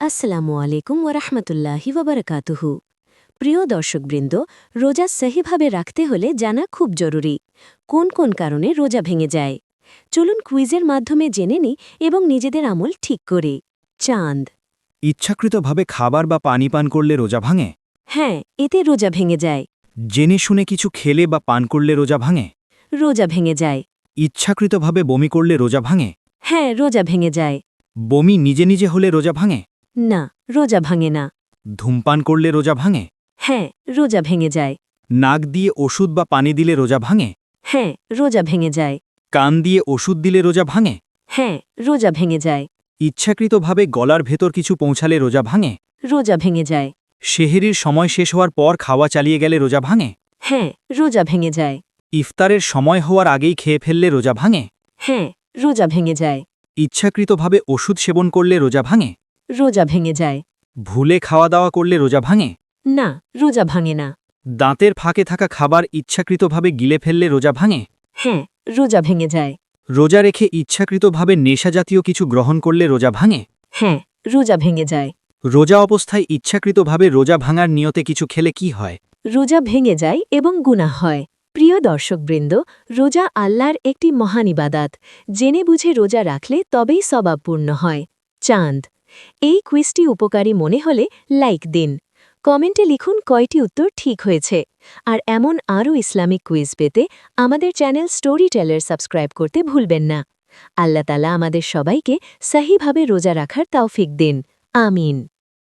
আসসালামু আলাইকুম ওরহমতুল্লাহি ওবরকাতুহু। প্রিয় দর্শকবৃন্দ, রোজা সহিভাবে রাখতে হলে জানা খুব জরুরি। কোন কোন কারণে রোজা ভেঙে যায় চলুন কুইজের মাধ্যমে জেনে নিই এবং নিজেদের আমল ঠিক করি। চাঁদ। ইচ্ছাকৃতভাবে খাবার বা পানি পান করলে রোজা ভাঙে? হ্যাঁ, এতে রোজা ভেঙে যায়। জেনে শুনে কিছু খেলে বা পান করলে রোজা ভাঙে? রোজা ভেঙে যায়। ইচ্ছাকৃতভাবে বমি করলে রোজা ভাঙে? হ্যাঁ, রোজা ভেঙে যায়। বমি নিজে নিজে হলে রোজা ভাঙে? না, রোজা ভাঙে না। ধূমপান করলে রোজা ভাঙে? হ্যাঁ, রোজা ভেঙে যায়। নাক দিয়ে ওষুধ বা পানি দিলে রোজা ভাঙে? হ্যাঁ, রোজা ভেঙে যায়। কান দিয়ে ওষুধ দিলে রোজা ভাঙে? হ্যাঁ, রোজা ভেঙে যায়। ইচ্ছাকৃতভাবে গলার ভেতর কিছু পৌঁছালে রোজা ভাঙে? রোজা ভেঙে যায়। সেহরির সময় শেষ হওয়ার পর খাওয়া চালিয়ে গেলে রোজা ভাঙে? হ্যাঁ, রোজা ভেঙে যায়। ইফতারের সময় হওয়ার আগেই খেয়ে ফেললে রোজা ভাঙে? হ্যাঁ, রোজা ভেঙে যায়। ইচ্ছাকৃতভাবে ওষুধ সেবন করলে রোজা ভাঙে? রোজা ভেঙে যায়। ভুলে খাওয়া দাওয়া করলে রোজা ভাঙে? না, রোজা ভাঙে না। দাঁতের ফাঁকে থাকা খাবার ইচ্ছাকৃতভাবে গিলে ফেললে রোজা ভাঙে? হ্যাঁ, রোজা ভেঙে যায়। রোজা রেখে ইচ্ছাকৃতভাবে নেশাজাতীয় কিছু গ্রহণ করলে রোজা ভাঙে? হ্যাঁ, রোজা ভেঙে যায়। রোজা অবস্থায় ইচ্ছাকৃতভাবে রোজা ভাঙার নিয়তে কিছু খেলে কি হয়? রোজা ভেঙে যায় এবং গুনাহ হয়। প্রিয় দর্শকবৃন্দ, রোজা আল্লাহর একটি মহান ইবাদাত। জেনে বুঝে রোজা রাখলে তবেই সওয়াবপূর্ণ হয়। চাঁদ। এই কুইজটি উপকারী মনে হলে লাইক দিন। কমেন্টে লিখুন কয়টি উত্তর ঠিক হয়েছে। আর এমন আরও ইসলামিক কুইজ পেতে আমাদের চ্যানেল স্টোরি টেলার সাবস্ক্রাইব করতে ভুলবেন না। আল্লাহ তাআলা আমাদের সবাইকে সহিভাবে রোজা রাখার তৌফিক দিন। আমিন।